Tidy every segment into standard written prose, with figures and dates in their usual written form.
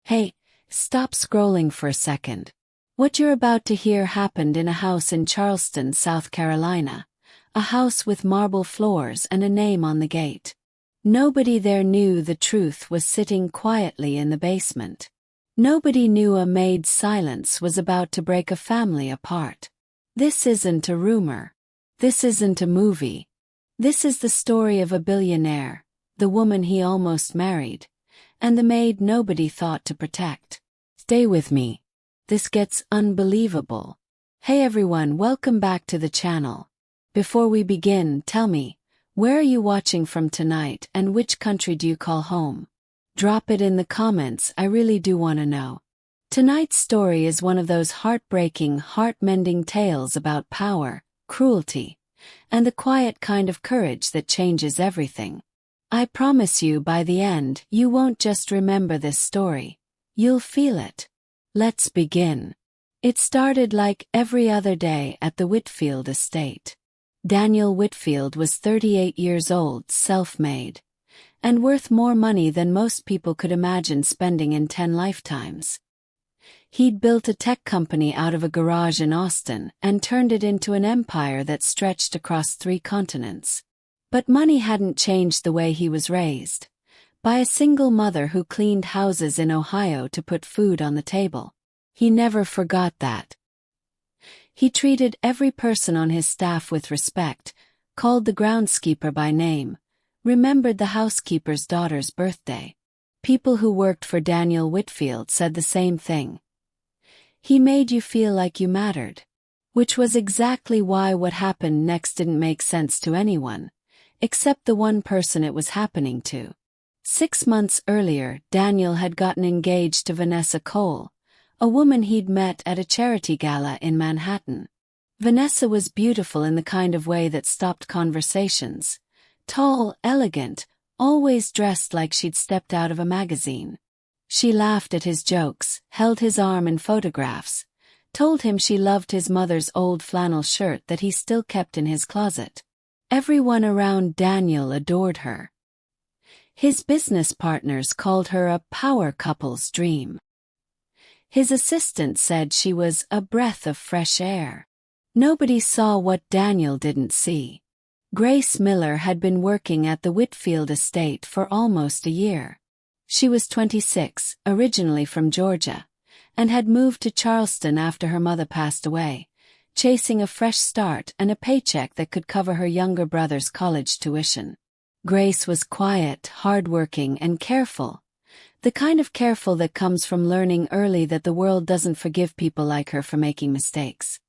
Hey, stop scrolling for a second. What you're about to hear happened in a house in Charleston, South Carolina. A house with marble floors and a name on the gate. Nobody there knew the truth was sitting quietly in the basement. Nobody knew a maid's silence was about to break a family apart. This isn't a rumor. This isn't a movie. This is the story of a billionaire, the woman he almost married, and the maid nobody thought to protect. Stay with me. This gets unbelievable. Hey everyone, welcome back to the channel. Before we begin, tell me, where are you watching from tonight and which country do you call home? Drop it in the comments, I really do want to know. Tonight's story is one of those heartbreaking, heart-mending tales about power, cruelty, and the quiet kind of courage that changes everything. I promise you by the end, you won't just remember this story. You'll feel it. Let's begin. It started like every other day at the Whitfield estate. Daniel Whitfield was 38 years old, self-made, and worth more money than most people could imagine spending in 10 lifetimes. He'd built a tech company out of a garage in Austin and turned it into an empire that stretched across 3 continents. But money hadn't changed the way he was raised, by a single mother who cleaned houses in Ohio to put food on the table. He never forgot that. He treated every person on his staff with respect, called the groundskeeper by name, remembered the housekeeper's daughter's birthday. People who worked for Daniel Whitfield said the same thing. He made you feel like you mattered. Which was exactly why what happened next didn't make sense to anyone, except the one person it was happening to. 6 months earlier, Daniel had gotten engaged to Vanessa Cole, a woman he'd met at a charity gala in Manhattan. Vanessa was beautiful in the kind of way that stopped conversations. Tall, elegant, always dressed like she'd stepped out of a magazine. She laughed at his jokes, held his arm in photographs, told him she loved his mother's old flannel shirt that he still kept in his closet. Everyone around Daniel adored her. His business partners called her a power couple's dream. His assistant said she was a breath of fresh air. Nobody saw what Daniel didn't see. Grace Miller had been working at the Whitfield estate for almost a year. She was 26, originally from Georgia, and had moved to Charleston after her mother passed away, chasing a fresh start and a paycheck that could cover her younger brother's college tuition. Grace was quiet, hardworking, and careful. The kind of careful that comes from learning early that the world doesn't forgive people like her for making mistakes.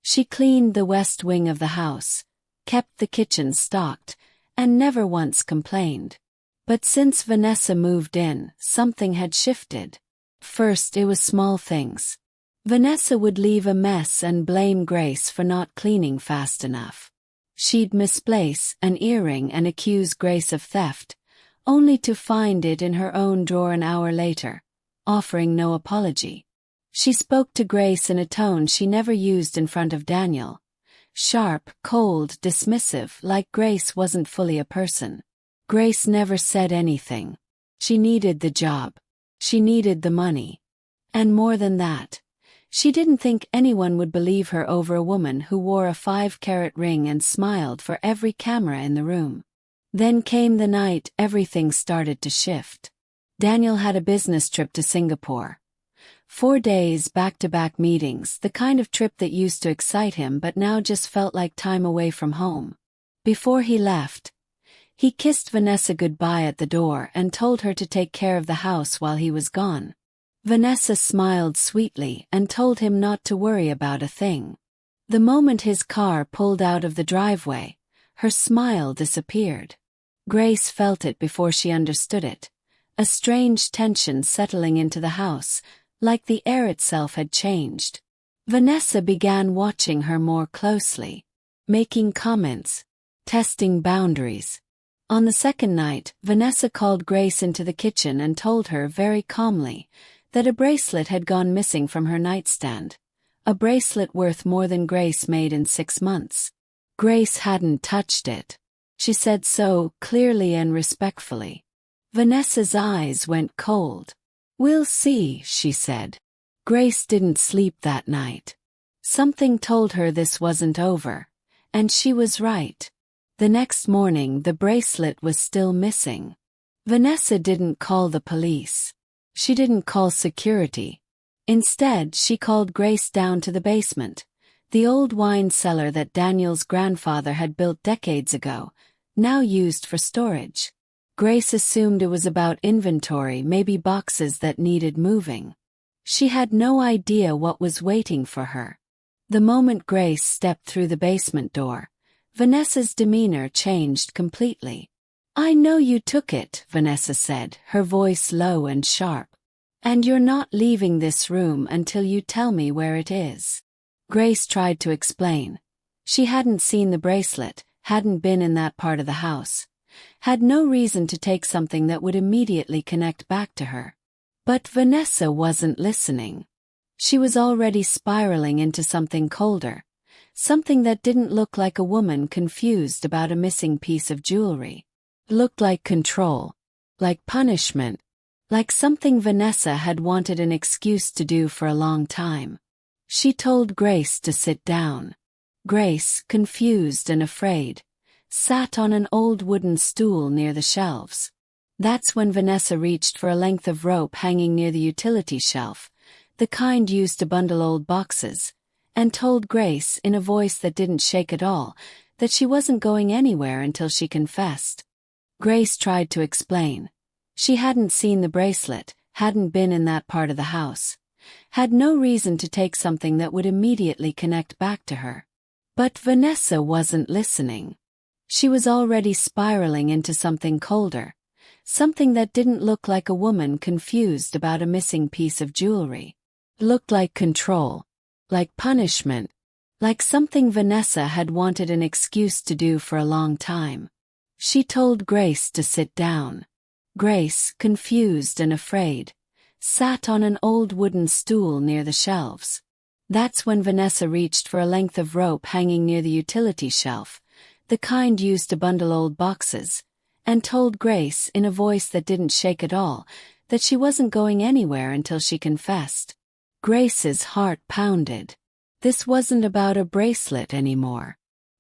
She cleaned the west wing of the house, kept the kitchen stocked, and never once complained. But since Vanessa moved in, something had shifted. First, it was small things. Vanessa would leave a mess and blame Grace for not cleaning fast enough. She'd misplace an earring and accuse Grace of theft, only to find it in her own drawer an hour later, offering no apology. She spoke to Grace in a tone she never used in front of Daniel. Sharp, cold, dismissive, like Grace wasn't fully a person. Grace never said anything. She needed the job. She needed the money. And more than that, she didn't think anyone would believe her over a woman who wore a 5-carat ring and smiled for every camera in the room. Then came the night everything started to shift. Daniel had a business trip to Singapore. 4 days, back-to-back meetings, the kind of trip that used to excite him but now just felt like time away from home. Before he left, he kissed Vanessa goodbye at the door and told her to take care of the house while he was gone. Vanessa smiled sweetly and told him not to worry about a thing. The moment his car pulled out of the driveway, her smile disappeared. Grace felt it before she understood it, a strange tension settling into the house, like the air itself had changed. Vanessa began watching her more closely, making comments, testing boundaries. On the second night, Vanessa called Grace into the kitchen and told her very calmly that a bracelet had gone missing from her nightstand, a bracelet worth more than Grace made in 6 months. Grace hadn't touched it. She said so clearly and respectfully. Vanessa's eyes went cold. "We'll see," she said. Grace didn't sleep that night. Something told her this wasn't over, and she was right. The next morning the bracelet was still missing. Vanessa didn't call the police. She didn't call security. Instead, she called Grace down to the basement, the old wine cellar that Daniel's grandfather had built decades ago, now used for storage. Grace assumed it was about inventory, maybe boxes that needed moving. She had no idea what was waiting for her. The moment Grace stepped through the basement door, Vanessa's demeanor changed completely. "I know you took it," Vanessa said, her voice low and sharp. "And you're not leaving this room until you tell me where it is." Grace tried to explain. She hadn't seen the bracelet, hadn't been in that part of the house, had no reason to take something that would immediately connect back to her. But Vanessa wasn't listening. She was already spiraling into something colder, something that didn't look like a woman confused about a missing piece of jewelry. It looked like control, like punishment, like something Vanessa had wanted an excuse to do for a long time. She told Grace to sit down. Grace, confused and afraid, sat on an old wooden stool near the shelves. That's when Vanessa reached for a length of rope hanging near the utility shelf, the kind used to bundle old boxes, and told Grace in a voice that didn't shake at all that she wasn't going anywhere until she confessed. Grace tried to explain. She hadn't seen the bracelet, hadn't been in that part of the house, had no reason to take something that would immediately connect back to her. But Vanessa wasn't listening. She was already spiraling into something colder, something that didn't look like a woman confused about a missing piece of jewelry. It looked like control, like punishment, like something Vanessa had wanted an excuse to do for a long time. She told Grace to sit down. Grace, confused and afraid, sat on an old wooden stool near the shelves. That's when Vanessa reached for a length of rope hanging near the utility shelf, the kind used to bundle old boxes, and told Grace in a voice that didn't shake at all that she wasn't going anywhere until she confessed. Grace's heart pounded. This wasn't about a bracelet anymore.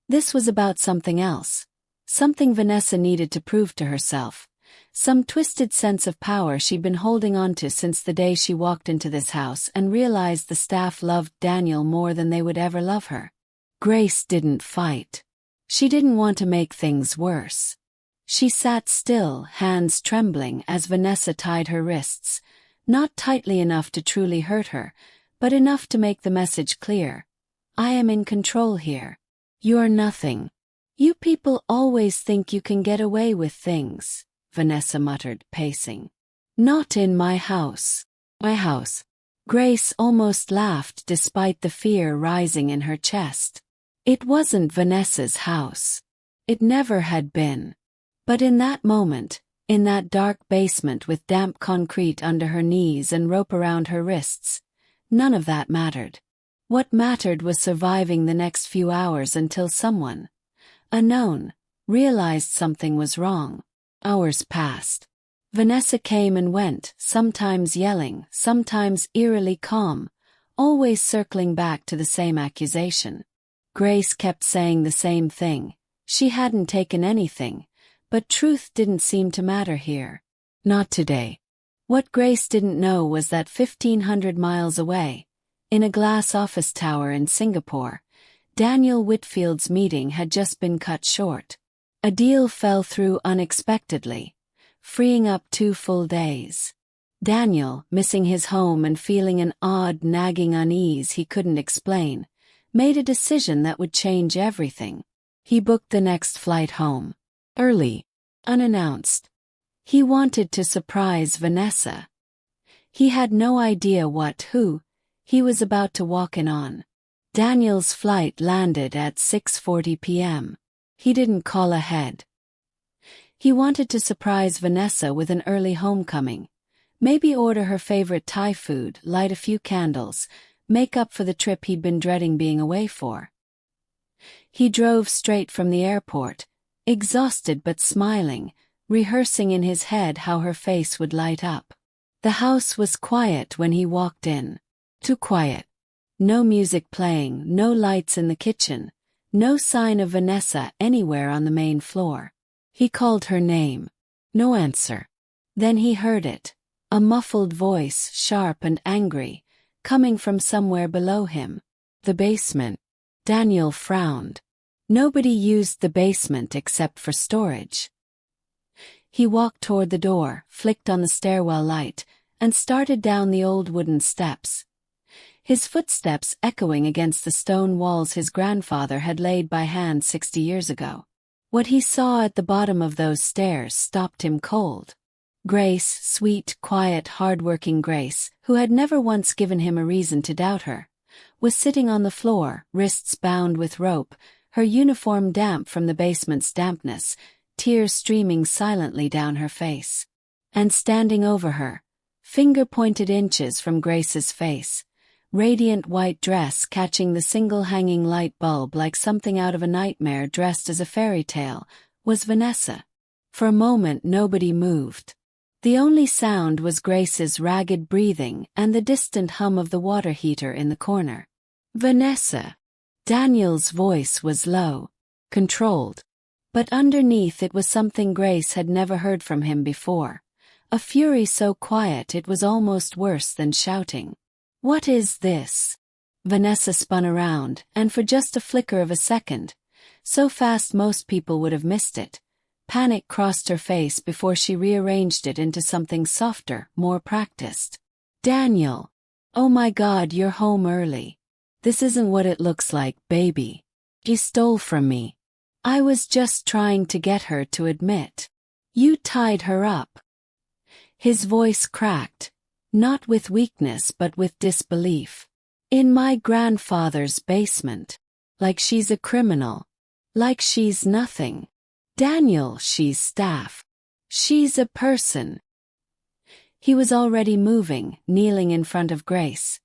This was about something else. Something Vanessa needed to prove to herself. Some twisted sense of power she'd been holding onto since the day she walked into this house and realized the staff loved Daniel more than they would ever love her. Grace didn't fight. She didn't want to make things worse. She sat still, hands trembling as Vanessa tied her wrists, not tightly enough to truly hurt her, but enough to make the message clear. "I am in control here. You're nothing. You people always think you can get away with things," Vanessa muttered, pacing. "Not in my house. My house." Grace almost laughed despite the fear rising in her chest. It wasn't Vanessa's house. It never had been. But in that moment, in that dark basement with damp concrete under her knees and rope around her wrists, none of that mattered. What mattered was surviving the next few hours until someone, unknown, realized something was wrong. Hours passed. Vanessa came and went, sometimes yelling, sometimes eerily calm, always circling back to the same accusation. Grace kept saying the same thing. She hadn't taken anything, but truth didn't seem to matter here. Not today. What Grace didn't know was that 1,500 miles away, in a glass office tower in Singapore, Daniel Whitfield's meeting had just been cut short. A deal fell through unexpectedly, freeing up 2 full days. Daniel, missing his home and feeling an odd, nagging unease he couldn't explain, made a decision that would change everything. He booked the next flight home. Early. Unannounced. He wanted to surprise Vanessa. He had no idea who he was about to walk in on. Daniel's flight landed at 6:40 p.m. He didn't call ahead. He wanted to surprise Vanessa with an early homecoming. Maybe order her favorite Thai food, light a few candles, make up for the trip he'd been dreading being away for. He drove straight from the airport, exhausted but smiling, rehearsing in his head how her face would light up. The house was quiet when he walked in. Too quiet. No music playing, no lights in the kitchen, no sign of Vanessa anywhere on the main floor. He called her name. No answer. Then he heard it. A muffled voice, sharp and angry, coming from somewhere below him. The basement. Daniel frowned. Nobody used the basement except for storage. He walked toward the door, flicked on the stairwell light, and started down the old wooden steps. His footsteps echoing against the stone walls his grandfather had laid by hand 60 years ago. What he saw at the bottom of those stairs stopped him cold. Grace, sweet, quiet, hard-working Grace, who had never once given him a reason to doubt her, was sitting on the floor, wrists bound with rope, her uniform damp from the basement's dampness, tears streaming silently down her face. And standing over her, finger-pointed inches from Grace's face, radiant white dress catching the single hanging light bulb like something out of a nightmare dressed as a fairy tale, was Vanessa. For a moment nobody moved. The only sound was Grace's ragged breathing and the distant hum of the water heater in the corner. Vanessa. Daniel's voice was low, controlled. But underneath it was something Grace had never heard from him before. A fury so quiet it was almost worse than shouting. What is this? Vanessa spun around, and for just a flicker of a second, so fast most people would have missed it, panic crossed her face before she rearranged it into something softer, more practiced. Daniel. Oh my God, you're home early. This isn't what it looks like, baby. You stole from me. I was just trying to get her to admit. You tied her up. His voice cracked, not with weakness but with disbelief. In my grandfather's basement. Like she's a criminal. Like she's nothing. Daniel, she's staff. She's a person. He was already moving, kneeling in front of Grace.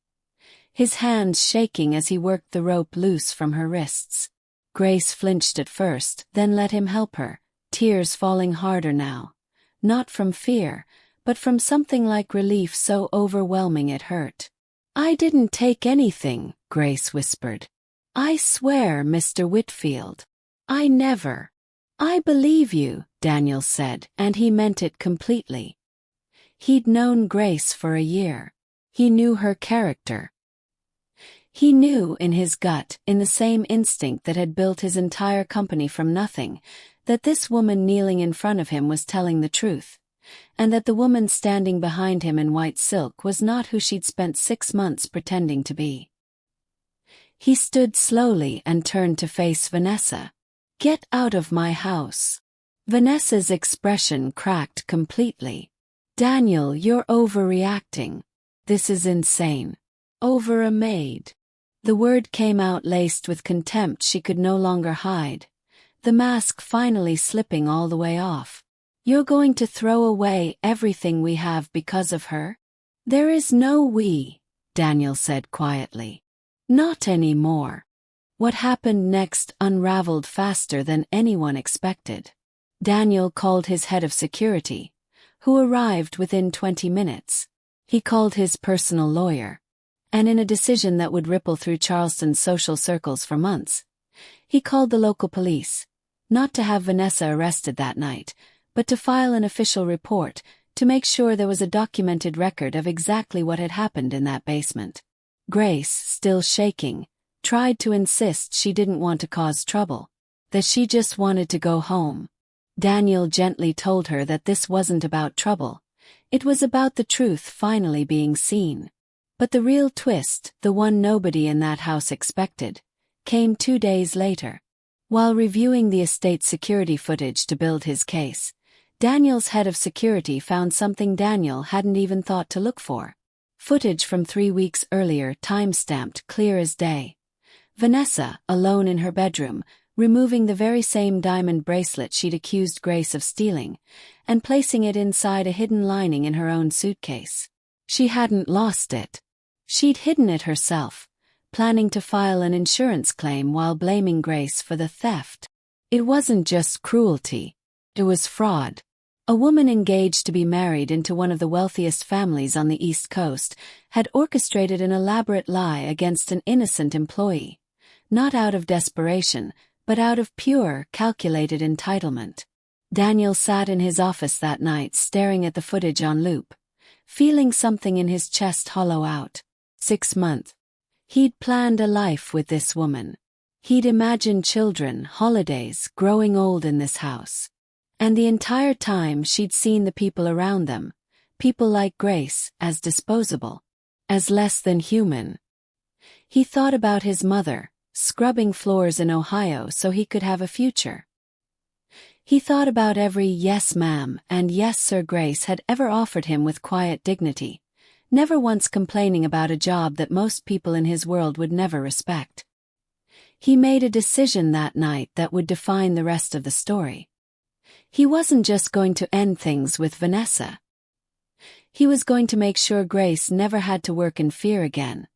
His hands shaking as he worked the rope loose from her wrists. Grace flinched at first, then let him help her, tears falling harder now. Not from fear, but from something like relief so overwhelming it hurt. I didn't take anything, Grace whispered. I swear, Mr. Whitfield. I never. I believe you, Daniel said, and he meant it completely. He'd known Grace for a year. He knew her character. He knew in his gut, in the same instinct that had built his entire company from nothing, that this woman kneeling in front of him was telling the truth, and that the woman standing behind him in white silk was not who she'd spent 6 months pretending to be. He stood slowly and turned to face Vanessa. Get out of my house. Vanessa's expression cracked completely. Daniel, you're overreacting. This is insane. Over a maid. The word came out laced with contempt she could no longer hide, the mask finally slipping all the way off. You're going to throw away everything we have because of her? There is no we, Daniel said quietly. Not anymore. What happened next unraveled faster than anyone expected. Daniel called his head of security, who arrived within 20 minutes. He called his personal lawyer. And in a decision that would ripple through Charleston's social circles for months, he called the local police, not to have Vanessa arrested that night, but to file an official report to make sure there was a documented record of exactly what had happened in that basement. Grace, still shaking, tried to insist she didn't want to cause trouble, that she just wanted to go home. Daniel gently told her that this wasn't about trouble, it was about the truth finally being seen. But the real twist, the one nobody in that house expected, came 2 days later. While reviewing the estate security footage to build his case, Daniel's head of security found something Daniel hadn't even thought to look for. Footage from 3 weeks earlier, time-stamped clear as day. Vanessa, alone in her bedroom, removing the very same diamond bracelet she'd accused Grace of stealing, and placing it inside a hidden lining in her own suitcase. She hadn't lost it. She'd hidden it herself, planning to file an insurance claim while blaming Grace for the theft. It wasn't just cruelty. It was fraud. A woman engaged to be married into one of the wealthiest families on the East Coast had orchestrated an elaborate lie against an innocent employee, not out of desperation, but out of pure, calculated entitlement. Daniel sat in his office that night staring at the footage on loop, feeling something in his chest hollow out. 6 months. He'd planned a life with this woman. He'd imagined children, holidays, growing old in this house. And the entire time she'd seen the people around them, people like Grace, as disposable, as less than human. He thought about his mother, scrubbing floors in Ohio so he could have a future. He thought about every "yes ma'am" and "yes sir" Grace had ever offered him with quiet dignity, never once complaining about a job that most people in his world would never respect. He made a decision that night that would define the rest of the story. He wasn't just going to end things with Vanessa. He was going to make sure Grace never had to work in fear again,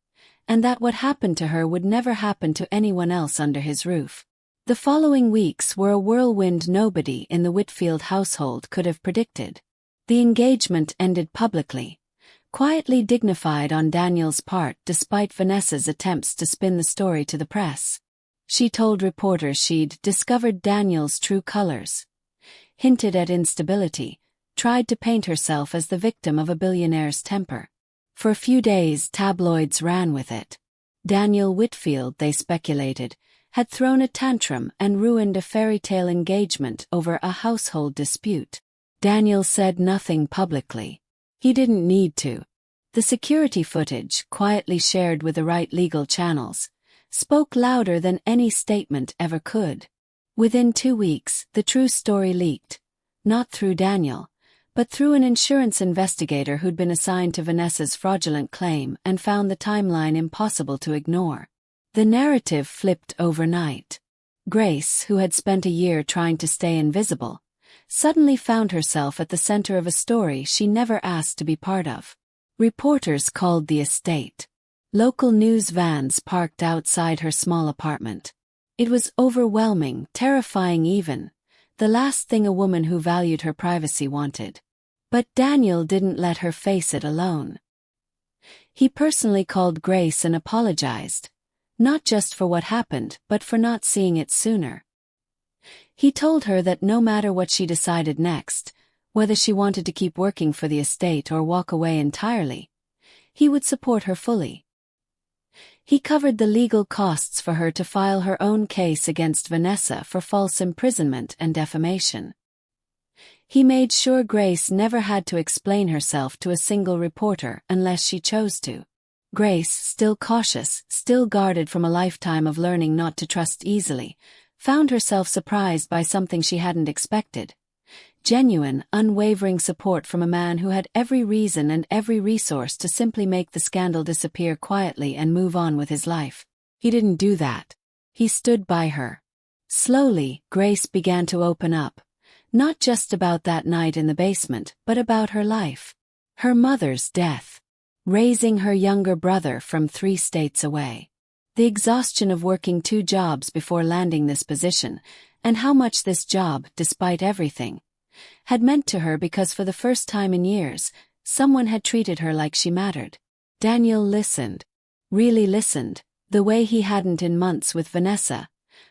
and that what happened to her would never happen to anyone else under his roof. The following weeks were a whirlwind nobody in the Whitfield household could have predicted. The engagement ended publicly, quietly dignified on Daniel's part despite Vanessa's attempts to spin the story to the press. She told reporters she'd discovered Daniel's true colors, hinted at instability, tried to paint herself as the victim of a billionaire's temper. For a few days tabloids ran with it. Daniel Whitfield, they speculated, had thrown a tantrum and ruined a fairy tale engagement over a household dispute. Daniel said nothing publicly. He didn't need to. The security footage, quietly shared with the right legal channels, spoke louder than any statement ever could. Within 2 weeks, the true story leaked, not through Daniel, but through an insurance investigator who'd been assigned to Vanessa's fraudulent claim and found the timeline impossible to ignore. The narrative flipped overnight. Grace, who had spent a year trying to stay invisible, suddenly found herself at the center of a story she never asked to be part of. Reporters called the estate. Local news vans parked outside her small apartment. It was overwhelming, terrifying even, the last thing a woman who valued her privacy wanted. But Daniel didn't let her face it alone. He personally called Grace and apologized, not just for what happened but for not seeing it sooner. He told her that no matter what she decided next, whether she wanted to keep working for the estate or walk away entirely, he would support her fully. He covered the legal costs for her to file her own case against Vanessa for false imprisonment and defamation. He made sure Grace never had to explain herself to a single reporter unless she chose to. Grace, still cautious, still guarded from a lifetime of learning not to trust easily, found herself surprised by something she hadn't expected. Genuine, unwavering support from a man who had every reason and every resource to simply make the scandal disappear quietly and move on with his life. He didn't do that. He stood by her. Slowly, Grace began to open up, not just about that night in the basement, but about her life. Her mother's death. Raising her younger brother from 3 states away. The exhaustion of working 2 jobs before landing this position, and how much this job, despite everything, had meant to her because for the first time in years, someone had treated her like she mattered. Daniel listened. Really listened, the way he hadn't in months with Vanessa,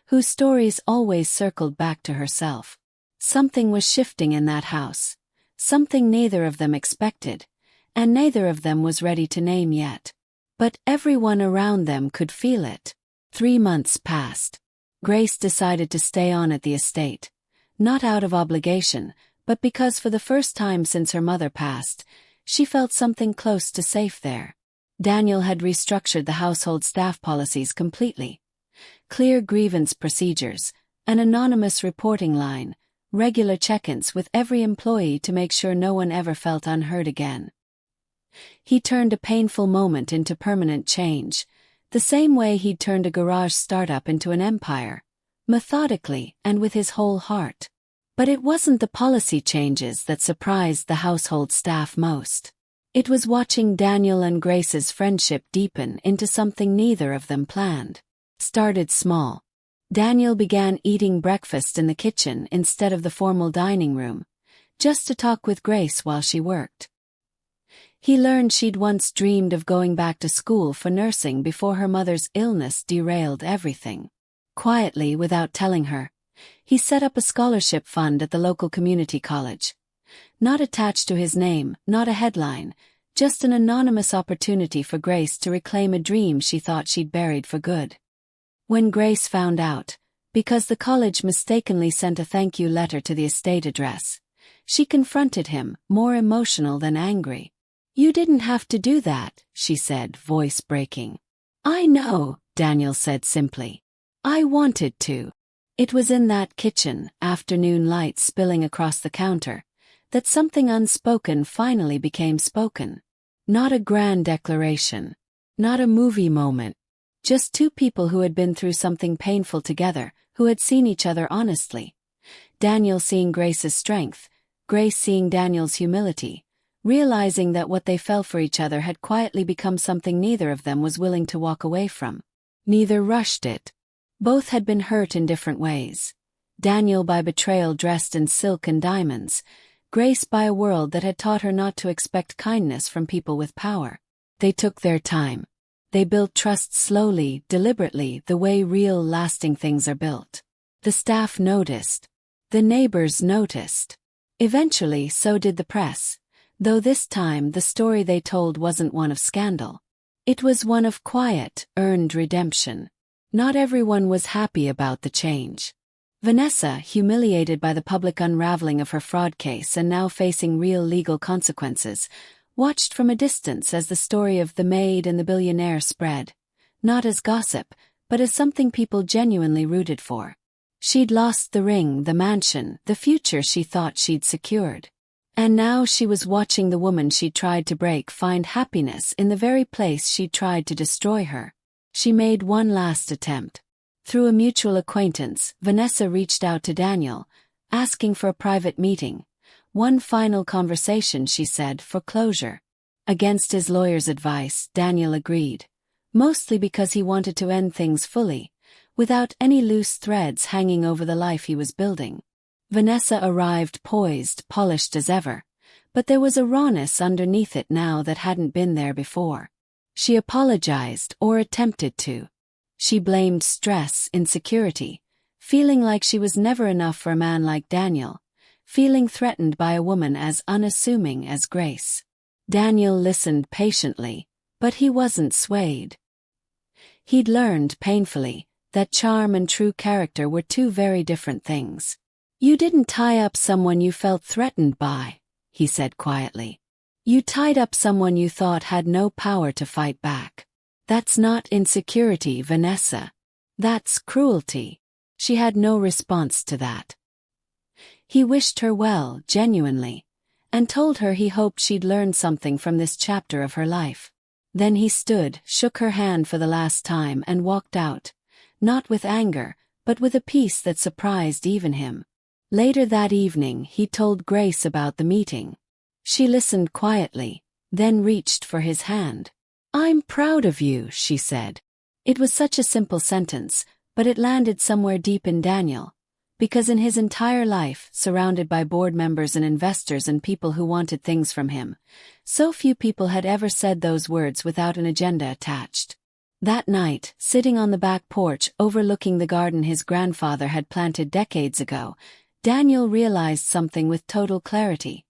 whose stories always circled back to herself. Something was shifting in that house, something neither of them expected, and neither of them was ready to name yet. But everyone around them could feel it. 3 months passed. Grace decided to stay on at the estate, not out of obligation, but because for the first time since her mother passed, she felt something close to safe there. Daniel had restructured the household staff policies completely. Clear grievance procedures, an anonymous reporting line, regular check-ins with every employee to make sure no one ever felt unheard again. He turned a painful moment into permanent change, the same way he'd turned a garage startup into an empire, methodically and with his whole heart. But it wasn't the policy changes that surprised the household staff most. It was watching Daniel and Grace's friendship deepen into something neither of them planned. Started small. Daniel began eating breakfast in the kitchen instead of the formal dining room, just to talk with Grace while she worked. He learned she'd once dreamed of going back to school for nursing before her mother's illness derailed everything. Quietly, without telling her, he set up a scholarship fund at the local community college. Not attached to his name, not a headline, just an anonymous opportunity for Grace to reclaim a dream she thought she'd buried for good. When Grace found out, because the college mistakenly sent a thank you letter to the estate address, she confronted him, more emotional than angry. "You didn't have to do that," she said, voice breaking. "I know," Daniel said simply. "I wanted to." It was in that kitchen, afternoon light spilling across the counter, that something unspoken finally became spoken. Not a grand declaration. Not a movie moment. Just two people who had been through something painful together, who had seen each other honestly. Daniel seeing Grace's strength, Grace seeing Daniel's humility, realizing that what they felt for each other had quietly become something neither of them was willing to walk away from. Neither rushed it. Both had been hurt in different ways. Daniel by betrayal dressed in silk and diamonds, Grace by a world that had taught her not to expect kindness from people with power. They took their time. They built trust slowly, deliberately, the way real, lasting things are built. The staff noticed. The neighbors noticed. Eventually, so did the press. Though this time the story they told wasn't one of scandal. It was one of quiet, earned redemption. Not everyone was happy about the change. Vanessa, humiliated by the public unraveling of her fraud case and now facing real legal consequences, watched from a distance as the story of the maid and the billionaire spread. Not as gossip, but as something people genuinely rooted for. She'd lost the ring, the mansion, the future she thought she'd secured. And now she was watching the woman she'd tried to break find happiness in the very place she'd tried to destroy her. She made one last attempt. Through a mutual acquaintance, Vanessa reached out to Daniel, asking for a private meeting. One final conversation, she said, for closure. Against his lawyer's advice, Daniel agreed. Mostly because he wanted to end things fully, without any loose threads hanging over the life he was building. Vanessa arrived poised, polished as ever, but there was a rawness underneath it now that hadn't been there before. She apologized, or attempted to. She blamed stress, insecurity, feeling like she was never enough for a man like Daniel, feeling threatened by a woman as unassuming as Grace. Daniel listened patiently, but he wasn't swayed. He'd learned, painfully, that charm and true character were two very different things. "You didn't tie up someone you felt threatened by," he said quietly. "You tied up someone you thought had no power to fight back. That's not insecurity, Vanessa. That's cruelty." She had no response to that. He wished her well, genuinely, and told her he hoped she'd learn something from this chapter of her life. Then he stood, shook her hand for the last time and walked out, not with anger, but with a peace that surprised even him. Later that evening he told Grace about the meeting. She listened quietly, then reached for his hand. "I'm proud of you," she said. It was such a simple sentence, but it landed somewhere deep in Daniel, because in his entire life, surrounded by board members and investors and people who wanted things from him, so few people had ever said those words without an agenda attached. That night, sitting on the back porch overlooking the garden his grandfather had planted decades ago, Daniel realized something with total clarity.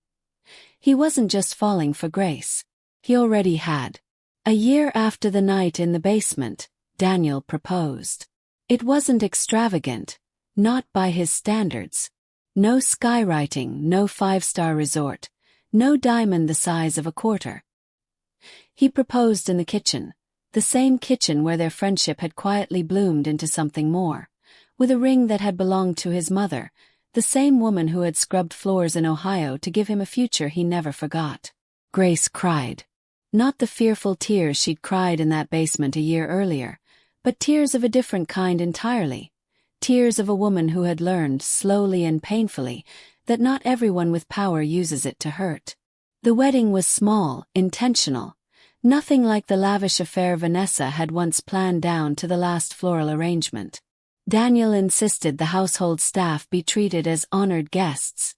He wasn't just falling for Grace. He already had. A year after the night in the basement, Daniel proposed. It wasn't extravagant, not by his standards. No skywriting, no five-star resort, no diamond the size of a quarter. He proposed in the kitchen, the same kitchen where their friendship had quietly bloomed into something more, with a ring that had belonged to his mother, the same woman who had scrubbed floors in Ohio to give him a future he never forgot. Grace cried. Not the fearful tears she'd cried in that basement a year earlier, but tears of a different kind entirely. Tears of a woman who had learned, slowly and painfully, that not everyone with power uses it to hurt. The wedding was small, intentional, nothing like the lavish affair Vanessa had once planned down to the last floral arrangement. Daniel insisted the household staff be treated as honored guests.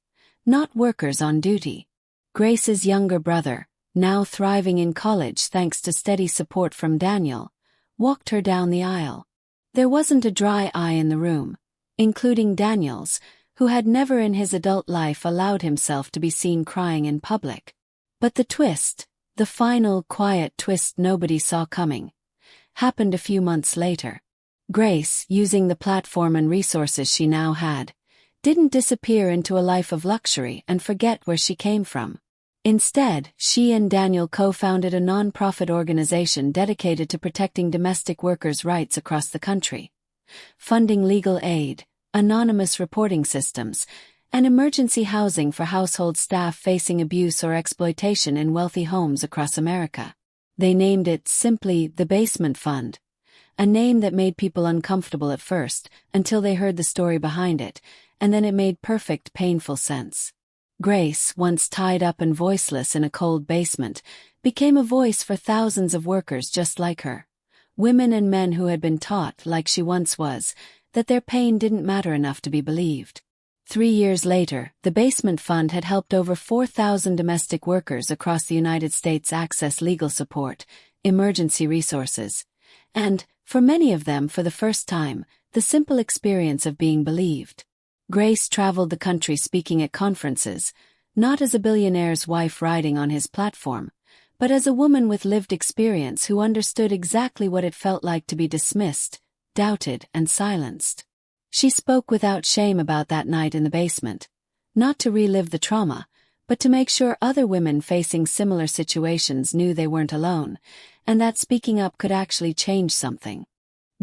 not workers on duty. Grace's younger brother, now thriving in college thanks to steady support from Daniel, walked her down the aisle. There wasn't a dry eye in the room, including Daniel's, who had never in his adult life allowed himself to be seen crying in public. But the twist, the final quiet twist nobody saw coming, happened a few months later. Grace, using the platform and resources she now had, didn't disappear into a life of luxury and forget where she came from. Instead, she and Daniel co-founded a non-profit organization dedicated to protecting domestic workers' rights across the country, funding legal aid, anonymous reporting systems, and emergency housing for household staff facing abuse or exploitation in wealthy homes across America. They named it simply the Basement Fund, a name that made people uncomfortable at first, until they heard the story behind it, and then it made perfect, painful sense. Grace, once tied up and voiceless in a cold basement, became a voice for thousands of workers just like her. Women and men who had been taught, like she once was, that their pain didn't matter enough to be believed. 3 years later, the Basement Fund had helped over 4,000 domestic workers across the United States access legal support, emergency resources, and, for many of them for the first time, the simple experience of being believed. Grace traveled the country speaking at conferences, not as a billionaire's wife riding on his platform, but as a woman with lived experience who understood exactly what it felt like to be dismissed, doubted, and silenced. She spoke without shame about that night in the basement, not to relive the trauma, but to make sure other women facing similar situations knew they weren't alone, and that speaking up could actually change something.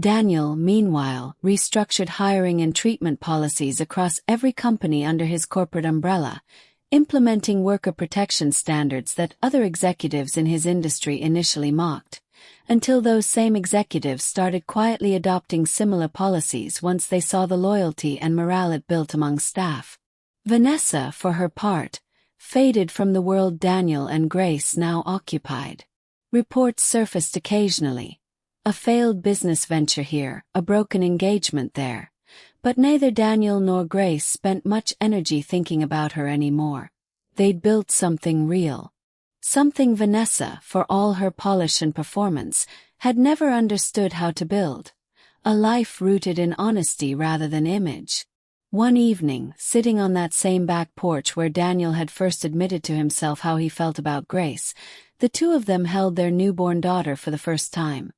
Daniel, meanwhile, restructured hiring and treatment policies across every company under his corporate umbrella, implementing worker protection standards that other executives in his industry initially mocked, until those same executives started quietly adopting similar policies once they saw the loyalty and morale it built among staff. Vanessa, for her part, faded from the world Daniel and Grace now occupied. Reports surfaced occasionally. A failed business venture here, a broken engagement there. But neither Daniel nor Grace spent much energy thinking about her anymore. They'd built something real. Something Vanessa, for all her polish and performance, had never understood how to build. A life rooted in honesty rather than image. One evening, sitting on that same back porch where Daniel had first admitted to himself how he felt about Grace, the two of them held their newborn daughter for the first time.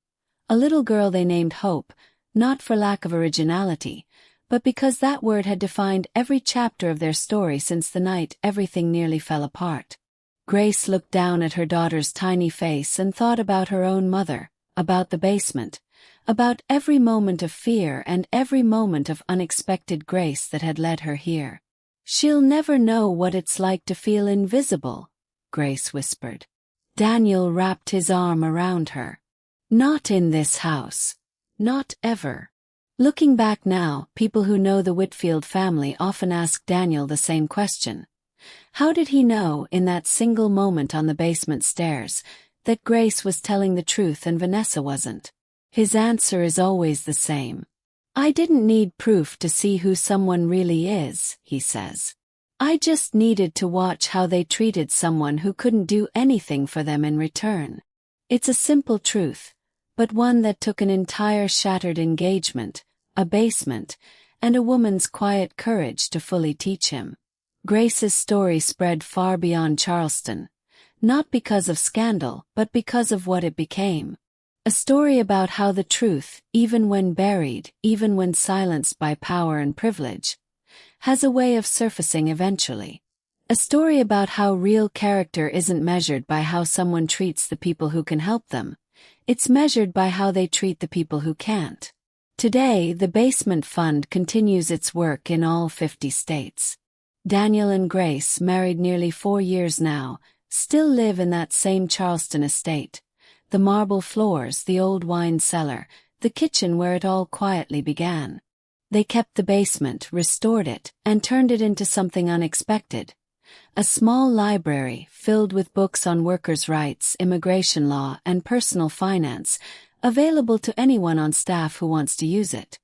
A little girl they named Hope, not for lack of originality, but because that word had defined every chapter of their story since the night everything nearly fell apart. Grace looked down at her daughter's tiny face and thought about her own mother, about the basement, about every moment of fear and every moment of unexpected grace that had led her here. "She'll never know what it's like to feel invisible," Grace whispered. Daniel wrapped his arm around her. "Not in this house. Not ever." Looking back now, people who know the Whitfield family often ask Daniel the same question. How did he know, in that single moment on the basement stairs, that Grace was telling the truth and Vanessa wasn't? His answer is always the same. "I didn't need proof to see who someone really is," he says. "I just needed to watch how they treated someone who couldn't do anything for them in return." It's a simple truth, but one that took an entire shattered engagement, a basement, and a woman's quiet courage to fully teach him. Grace's story spread far beyond Charleston, not because of scandal, but because of what it became. A story about how the truth, even when buried, even when silenced by power and privilege, has a way of surfacing eventually. A story about how real character isn't measured by how someone treats the people who can help them. It's measured by how they treat the people who can't. Today, the Basement Fund continues its work in all 50 states. Daniel and Grace, married nearly 4 years now, still live in that same Charleston estate. The marble floors, the old wine cellar, the kitchen where it all quietly began. They kept the basement, restored it, and turned it into something unexpected. A small library filled with books on workers' rights, immigration law, and personal finance, available to anyone on staff who wants to use it.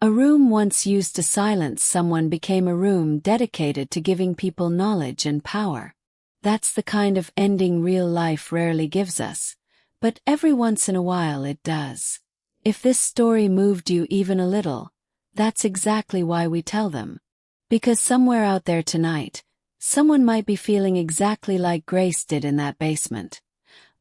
A room once used to silence someone became a room dedicated to giving people knowledge and power. That's the kind of ending real life rarely gives us, but every once in a while it does. If this story moved you even a little, that's exactly why we tell them. Because somewhere out there tonight, someone might be feeling exactly like Grace did in that basement.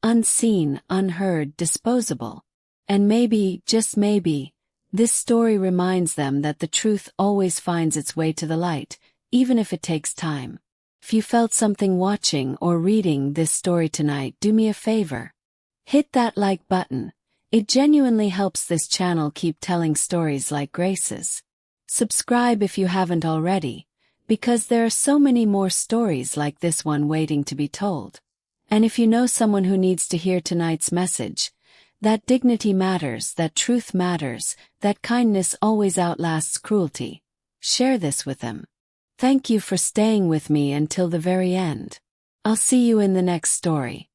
Unseen, unheard, disposable. And maybe, just maybe, this story reminds them that the truth always finds its way to the light, even if it takes time. If you felt something watching or reading this story tonight, do me a favor. Hit that like button. It genuinely helps this channel keep telling stories like Grace's. Subscribe if you haven't already, because there are so many more stories like this one waiting to be told. And if you know someone who needs to hear tonight's message, that dignity matters, that truth matters, that kindness always outlasts cruelty, share this with them. Thank you for staying with me until the very end. I'll see you in the next story.